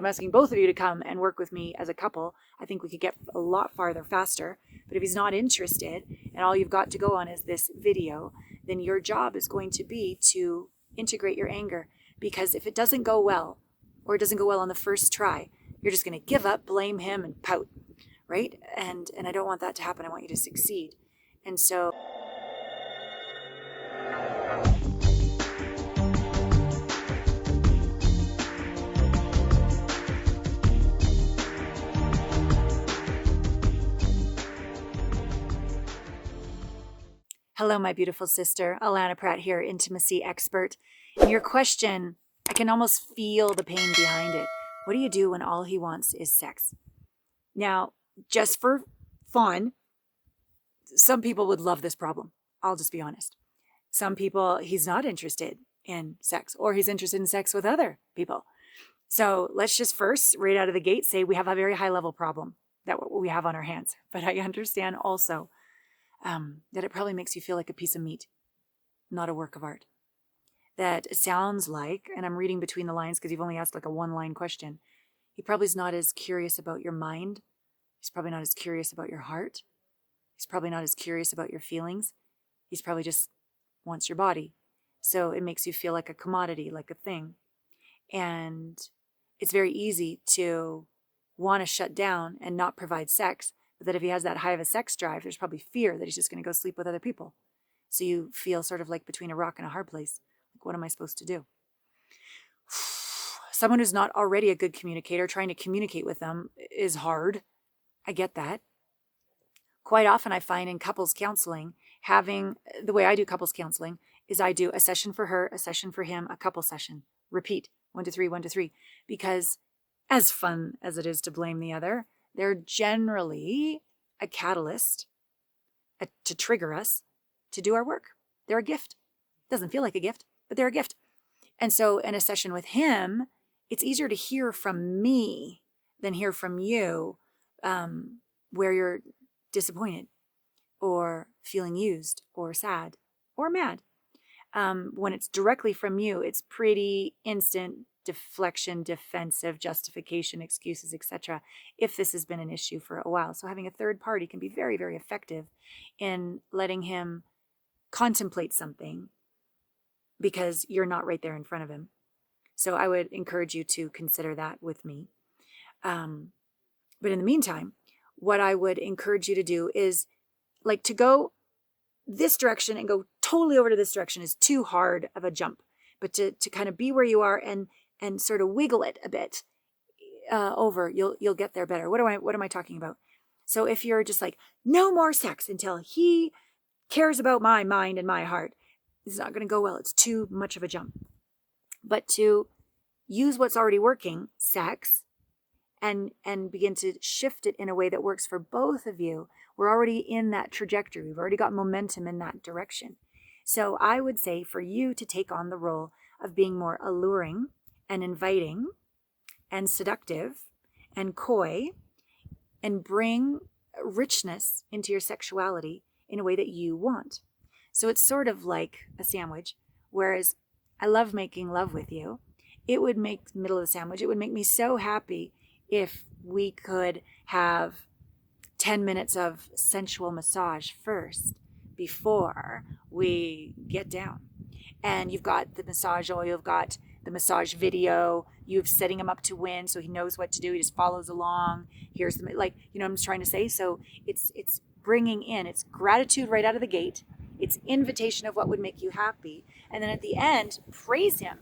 I'm asking both of you to come and work with me as a couple. I think we could get a lot farther faster. But if he's not interested and all you've got to go on is this video, then your job is going to be to integrate your anger. Because if it doesn't go well, or it doesn't go well on the first try, you're just going to give up, blame him, and pout, right? And I don't want that to happen. I want you to succeed. And so... Hello, my beautiful sister. Alana Pratt here, intimacy expert. And your question, I can almost feel the pain behind it. What do you do when all he wants is sex? Now, just for fun, some people would love this problem. I'll just be honest. Some people, he's not interested in sex, or he's interested in sex with other people. So let's just first, right out of the gate, say we have a very high level problem that we have on our hands. But I understand also that it probably makes you feel like a piece of meat, not a work of art. That it sounds like, and I'm reading between the lines because you've only asked like a one-line question, he probably is not as curious about your mind. He's probably not as curious about your heart. He's probably not as curious about your feelings. He's probably just wants your body. So it makes you feel like a commodity, like a thing. And it's very easy to want to shut down and not provide sex. But that if he has that high of a sex drive, there's probably fear that he's just going to go sleep with other people. So you feel sort of like between a rock and a hard place. Like, what am I supposed to do? Someone who's not already a good communicator, trying to communicate with them is hard. I get that. Quite often I find in couples counseling, the way I do couples counseling is I do a session for her, a session for him, a couple session. Repeat, 1 to 3, 1 to 3. Because as fun as it is to blame the other, they're generally a catalyst to trigger us to do our work. They're a gift. Doesn't feel like a gift, but they're a gift. And so in a session with him, it's easier to hear from me than hear from you where you're disappointed or feeling used or sad or mad. When it's directly from you, it's pretty instant deflection, defensive, justification, excuses, etc. if this has been an issue for a while. So having a third party can be very, very effective in letting him contemplate something because you're not right there in front of him. So I would encourage you to consider that with me. But in the meantime, what I would encourage you to do is like to go this direction and go totally over to this direction is too hard of a jump. But to kind of be where you are and sort of wiggle it a bit over, you'll get there better. What am I talking about? So if you're just like, no more sex until he cares about my mind and my heart, it's not going to go well. It's too much of a jump. But to use what's already working, sex, and begin to shift it in a way that works for both of you. We're already in that trajectory. We've already got momentum in that direction. So I would say for you to take on the role of being more alluring and inviting and seductive and coy and bring richness into your sexuality in a way that you want. So it's sort of like a sandwich, whereas I love making love with you. It would make the middle of the sandwich, it would make me so happy if we could have 10 minutes of sensual massage first before we get down. And you've got the massage oil, you've got the massage video, you've setting him up to win so he knows what to do, he just follows along. Here's the, like, you know what I'm trying to say? So it's bringing in, it's gratitude right out of the gate, it's invitation of what would make you happy, and then at the end, praise him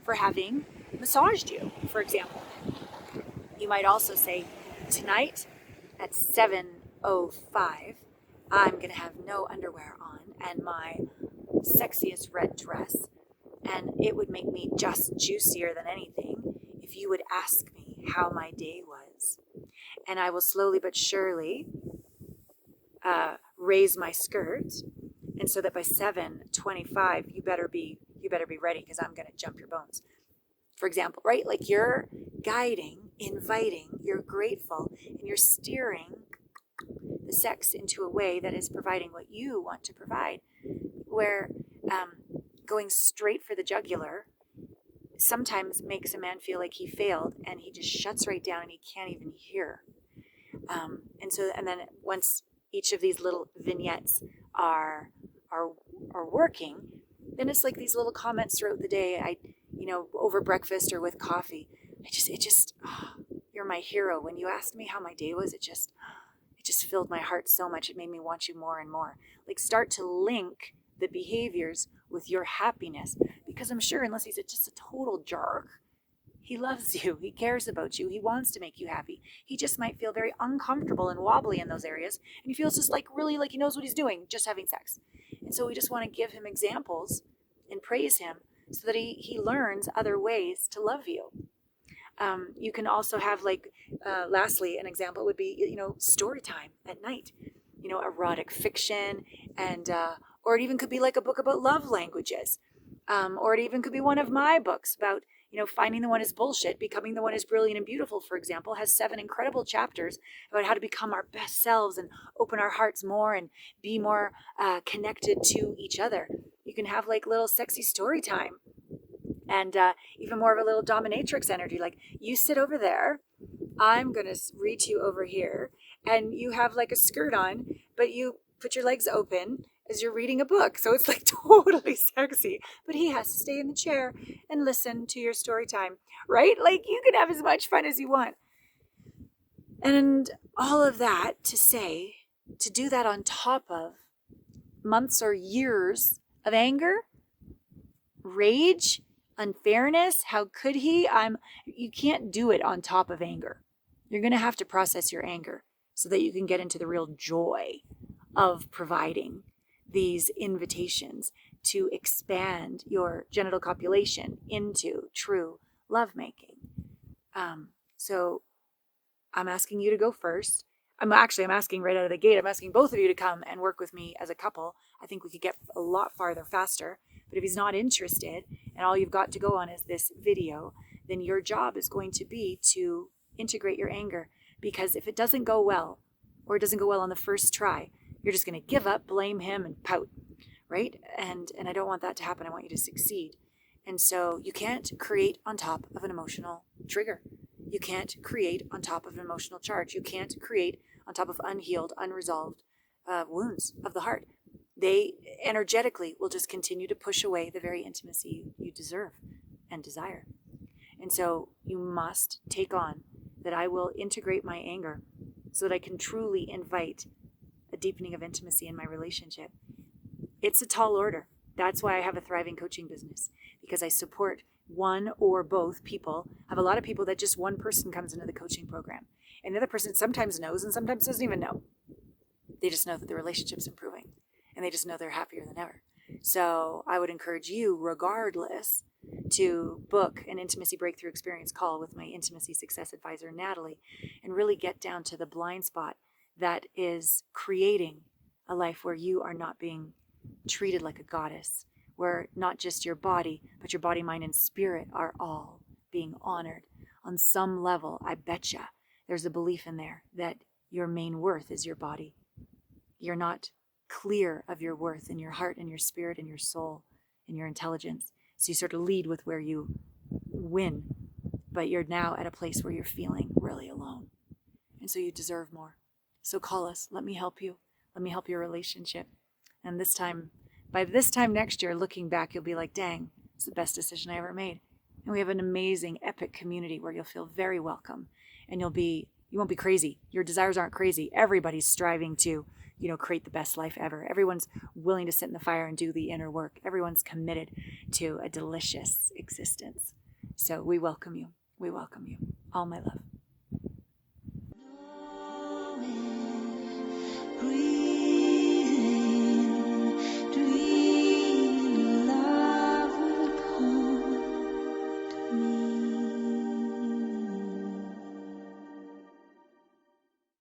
for having massaged you, for example. You might also say, tonight at 7:05, I'm going to have no underwear on and my sexiest red dress. And it would make me just juicier than anything if you would ask me how my day was. And I will slowly but surely raise my skirt. And so that by 7:25, you better be ready because I'm going to jump your bones. For example, right? Like you're guiding, inviting, you're grateful, and you're steering the sex into a way that is providing what you want to provide. Where going straight for the jugular sometimes makes a man feel like he failed, and he just shuts right down and he can't even hear. And then once each of these little vignettes are are working, then it's like these little comments throughout the day. Over breakfast or with coffee, you're my hero. When you asked me how my day was, it just filled my heart so much. It made me want you more and more. Like, start to link the behaviors with your happiness, because I'm sure, unless he's just a total jerk, he loves you. He cares about you. He wants to make you happy. He just might feel very uncomfortable and wobbly in those areas. And he feels just like really like he knows what he's doing, just having sex. And so we just want to give him examples and praise him so that he learns other ways to love you. You can also have, lastly, an example would be, story time at night, erotic fiction, and or it even could be like a book about love languages. Or it even could be one of my books about, finding the one is bullshit, becoming the one is brilliant and beautiful, for example, has 7 incredible chapters about how to become our best selves and open our hearts more and be more connected to each other. You can have like little sexy story time, and even more of a little dominatrix energy. Like, you sit over there, I'm going to read to you over here, and you have like a skirt on, but you put your legs open as you're reading a book. So it's like totally sexy, but he has to stay in the chair and listen to your story time, right? Like, you can have as much fun as you want. And all of that to do that on top of months or years of anger, rage, unfairness. How could he? You can't do it on top of anger. You're going to have to process your anger so that you can get into the real joy of providing these invitations to expand your genital copulation into true lovemaking. So I'm asking you to go first. I'm asking right out of the gate, I'm asking both of you to come and work with me as a couple. I think we could get a lot farther faster. But if he's not interested and all you've got to go on is this video, then your job is going to be to integrate your anger. Because if it doesn't go well, or it doesn't go well on the first try, you're just going to give up, blame him, and pout, right? And I don't want that to happen. I want you to succeed. And so you can't create on top of an emotional trigger. You can't create on top of an emotional charge. You can't create on top of unhealed, unresolved wounds of the heart. They energetically will just continue to push away the very intimacy you deserve and desire. And so you must take on that I will integrate my anger so that I can truly invite a deepening of intimacy in my relationship. It's a tall order. That's why I have a thriving coaching business, because I support one or both people. I have a lot of people that just one person comes into the coaching program, and the other person sometimes knows and sometimes doesn't even know. They just know that the relationship's improving, and they just know they're happier than ever. So I would encourage you, regardless, to book an intimacy breakthrough experience call with my intimacy success advisor, Natalie, and really get down to the blind spot that is creating a life where you are not being treated like a goddess, where not just your body, but your body, mind, and spirit are all being honored. On some level, I betcha there's a belief in there that your main worth is your body. You're not clear of your worth in your heart and your spirit and your soul and your intelligence. So you sort of lead with where you win, but you're now at a place where you're feeling really alone. And so you deserve more. So call us. Let me help you. Let me help your relationship. And by this time next year, looking back, you'll be like, dang, it's the best decision I ever made. And we have an amazing, epic community where you'll feel very welcome. And you won't be crazy. Your desires aren't crazy. Everybody's striving to, create the best life ever. Everyone's willing to sit in the fire and do the inner work. Everyone's committed to a delicious existence. So we welcome you. We welcome you. All my love.